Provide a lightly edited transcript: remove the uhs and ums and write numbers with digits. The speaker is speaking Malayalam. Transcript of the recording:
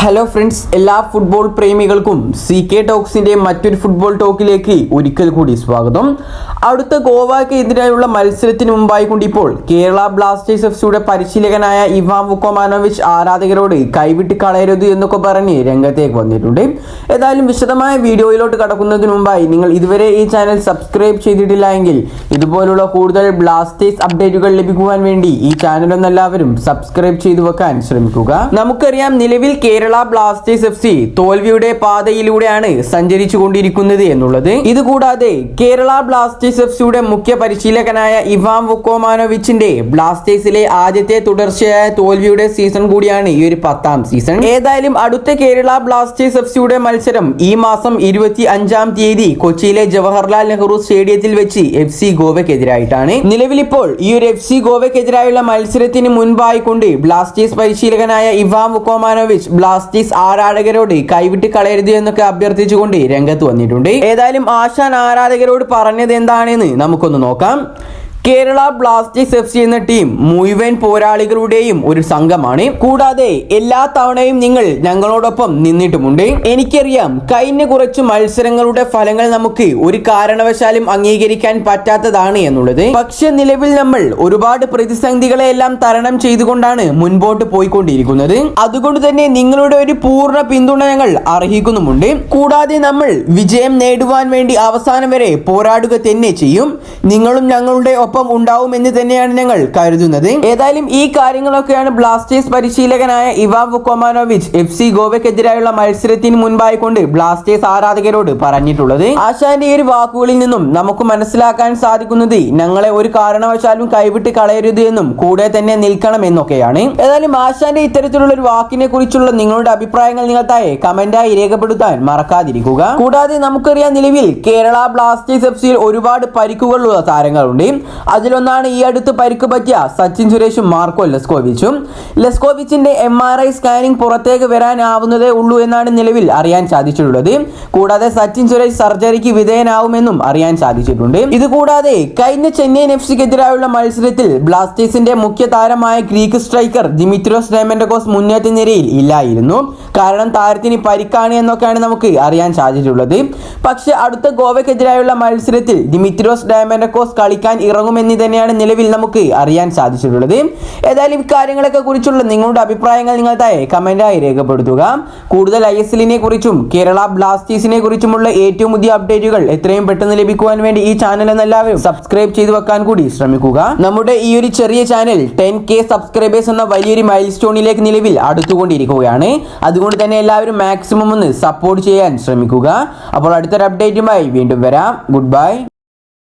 ഹലോ ഫ്രണ്ട്സ്, എല്ലാ ഫുട്ബോൾ പ്രേമികൾക്കും CK ടോക്സിന്റെ മറ്റൊരു ഫുട്ബോൾ ടോക്കിലേക്ക് ഒരിക്കൽ കൂടി സ്വാഗതം. അടുത്ത ഗോവയ്ക്ക് എതിരായുള്ള മത്സരത്തിന് മുമ്പായി കൊണ്ട് ഇപ്പോൾ കേരള ബ്ലാസ്റ്റേഴ്സ് FC പരിശീലകനായ ഇവാൻ വുക്കോമാനോവിച്ച് ആരാധകരോട് കൈവിട്ട് കളയരുത് എന്നൊക്കെ പറഞ്ഞ് രംഗത്തേക്ക് വന്നിട്ടുണ്ട്. ഏതായാലും വിശദമായ വീഡിയോയിലോട്ട് കടക്കുന്നതിന് മുമ്പായി നിങ്ങൾ ഇതുവരെ ഈ ചാനൽ സബ്സ്ക്രൈബ് ചെയ്തിട്ടില്ല എങ്കിൽ ഇതുപോലുള്ള കൂടുതൽ ബ്ലാസ്റ്റേഴ്സ് അപ്ഡേറ്റുകൾ ലഭിക്കുവാൻ വേണ്ടി ഈ ചാനൽ എല്ലാവരും സബ്സ്ക്രൈബ് ചെയ്തു വെക്കാൻ ശ്രമിക്കുക. നമുക്കറിയാം, നിലവിൽ കേരള ബ്ലാസ്റ്റേഴ്സ് FC തോൽവിയുടെ പാതയിലൂടെയാണ് സഞ്ചരിച്ചു കൊണ്ടിരിക്കുന്നത് എന്നുള്ളത്. ഇതുകൂടാതെ കേരള ബ്ലാസ്റ്റേഴ്സ് FC മുഖ്യ പരിശീലകനായ ഇവാൻ വുക്കോമാനോവിച്ചിന്റെ ബ്ലാസ്റ്റേഴ്സിലെ ആദ്യത്തെ തുടർച്ചയായ തോൽവിയുടെ സീസൺ കൂടിയാണ് ഈ ഒരു 10ാം സീസൺ. ഏതായാലും അടുത്ത കേരള ബ്ലാസ്റ്റേഴ്സ് FC മത്സരം ഈ മാസം 25-ാം തീയതി കൊച്ചിയിലെ ജവഹർലാൽ നെഹ്റു സ്റ്റേഡിയത്തിൽ വെച്ച് FC ഗോവയ്ക്കെതിരായിട്ടാണ്. നിലവിലിപ്പോൾ ഈ ഒരു FC ഗോവയ്ക്കെതിരായുള്ള മത്സരത്തിന് മുൻപായിക്കൊണ്ട് ബ്ലാസ്റ്റേഴ്സ് പരിശീലകനായ ഇവാൻ വുക്കോമാനോവിച്ച് ബ്ലാസ്റ്റേഴ്സ് ആരാധകരോട് കൈവിട്ട് കളയരുത് എന്നൊക്കെ അഭ്യർത്ഥിച്ചുകൊണ്ട് രംഗത്ത് വന്നിട്ടുണ്ട്. ഏതായാലും ആശാൻ ആരാധകരോട് പറഞ്ഞത് എന്താണെന്ന് നമുക്കൊന്ന് നോക്കാം. കേരള ബ്ലാസ്റ്റേഴ്സ് FC എന്ന ടീം മുഴുവൻ പോരാളികളുടെയും ഒരു സംഘമാണ്. കൂടാതെ എല്ലാ തവണയും നിങ്ങൾ ഞങ്ങളോടൊപ്പം നിന്നിട്ടുമുണ്ട്. എനിക്കറിയാം, കഴിഞ്ഞ കുറച്ച് മത്സരങ്ങളുടെ ഫലങ്ങൾ നമുക്ക് ഒരു കാരണവശാലും അംഗീകരിക്കാൻ പറ്റാത്തതാണ് എന്നുള്ളത്. പക്ഷെ നിലവിൽ നമ്മൾ ഒരുപാട് പ്രതിസന്ധികളെ എല്ലാം തരണം ചെയ്തുകൊണ്ടാണ് മുൻപോട്ട് പോയിക്കൊണ്ടിരിക്കുന്നത്. അതുകൊണ്ട് തന്നെ നിങ്ങളുടെ ഒരു പൂർണ്ണ പിന്തുണ ഞങ്ങൾ അർഹിക്കുന്നുമുണ്ട്. കൂടാതെ നമ്മൾ വിജയം നേടുവാൻ വേണ്ടി അവസാനം വരെ പോരാടുക തന്നെ ചെയ്യും. നിങ്ങളും ഞങ്ങളുടെ ഒപ്പം ഉണ്ടാവുമെന്ന് തന്നെയാണ് ഞങ്ങൾ കരുതുന്നത്. ഏതായാലും ഈ കാര്യങ്ങളൊക്കെയാണ് ബ്ലാസ്റ്റേഴ്സ് പരിശീലകനായ ഇവാൻ വുക്കോമാനോവിച്ച് FC ഗോവയ്ക്കെതിരായുള്ള മത്സരത്തിന് മുൻപായി കൊണ്ട് ബ്ലാസ്റ്റേഴ്സ് ആരാധകരോട് പറഞ്ഞിട്ടുള്ളത്. ആശാന്റെ ഈ ഒരു വാക്കുകളിൽ നിന്നും നമുക്ക് മനസ്സിലാക്കാൻ സാധിക്കുന്നത് ഞങ്ങളെ ഒരു കാരണവശാലും കൈവിട്ട് കളയരുത് എന്നും കൂടെ തന്നെ നിൽക്കണം എന്നൊക്കെയാണ്. ഏതായാലും ആശാന്റെ ഇത്തരത്തിലുള്ള ഒരു വാക്കിനെ കുറിച്ചുള്ള നിങ്ങളുടെ അഭിപ്രായങ്ങൾ നിങ്ങൾ താഴെ കമന്റായി രേഖപ്പെടുത്താൻ മറക്കാതിരിക്കുക. കൂടാതെ നമുക്കറിയാം, നിലവിൽ കേരള ബ്ലാസ്റ്റേഴ്സ് FC ഒരുപാട് പരിക്കുകളുള്ള താരങ്ങളുണ്ട്. അതിലൊന്നാണ് ഈ അടുത്ത് പരിക്ക് പറ്റിയ സച്ചിൻ സുരേഷും മാർക്കോ ലെസ്കോവിച്ചിന്റെ MRI സ്കാനിംഗ് പുറത്തേക്ക് വരാനാവുന്നതേ ഉള്ളൂ എന്നാണ് നിലവിൽ അറിയാൻ സാധിച്ചിട്ടുള്ളത്. കൂടാതെ സച്ചിൻ സുരേഷ് സർജറിക്ക് വിധേയനാവുമെന്നും അറിയാൻ സാധിച്ചിട്ടുണ്ട്. ഇതുകൂടാതെ കഴിഞ്ഞ ചെന്നൈയിൻ FCക്കെതിരായുള്ള മത്സരത്തിൽ ബ്ലാസ്റ്റേഴ്സിന്റെ മുഖ്യ താരമായ ഗ്രീക്ക് സ്ട്രൈക്കർ ദിമിത്രിയോസ് ഡയമൻഡക്കോസ് മുന്നേറ്റ നിരയിൽ ഇല്ലായിരുന്നു. കാരണം താരത്തിന് പരിക്കാണ് എന്നൊക്കെയാണ് നമുക്ക് അറിയാൻ സാധിച്ചിട്ടുള്ളത്. പക്ഷെ അടുത്ത ഗോവയ്ക്കെതിരായുള്ള മത്സരത്തിൽ ദിമിത്രിയോസ് ഡയമൻഡക്കോസ് കളിക്കാൻ ഇറങ്ങുമെന്ന് തന്നെയാണ് നിലവിൽ നമുക്ക് അറിയാൻ സാധിച്ചിട്ടുള്ളത്. ഏതായാലും ഇക്കാര്യങ്ങളൊക്കെ കുറിച്ചുള്ള നിങ്ങളുടെ അഭിപ്രായങ്ങൾ നിങ്ങൾ താഴെ കമന്റായി രേഖപ്പെടുത്തുക. കൂടുതൽ ISLനെ കുറിച്ചും കേരള ബ്ലാസ്റ്റേഴ്സിനെ കുറിച്ചുമുള്ള ഏറ്റവും പുതിയ അപ്ഡേറ്റുകൾ എത്രയും പെട്ടെന്ന് ലഭിക്കുവാൻ വേണ്ടി ഈ ചാനൽ എല്ലാവരും സബ്സ്ക്രൈബ് ചെയ്തു വെക്കാൻ കൂടി ശ്രമിക്കുക. നമ്മുടെ ഈ ഒരു ചെറിയ ചാനൽ 10K സബ്സ്ക്രൈബേഴ്സ് എന്ന വലിയൊരു മൈൽ സ്റ്റോണിലേക്ക് നിലവിൽ അടുത്തുകൊണ്ടിരിക്കുകയാണ്. അതുകൊണ്ട് തന്നെ എല്ലാവരും മാക്സിമം ഒന്ന് സപ്പോർട്ട് ചെയ്യാൻ ശ്രമിക്കുക. അപ്പോൾ അടുത്തൊരു അപ്ഡേറ്റുമായി വീണ്ടും വരാം. Good bye.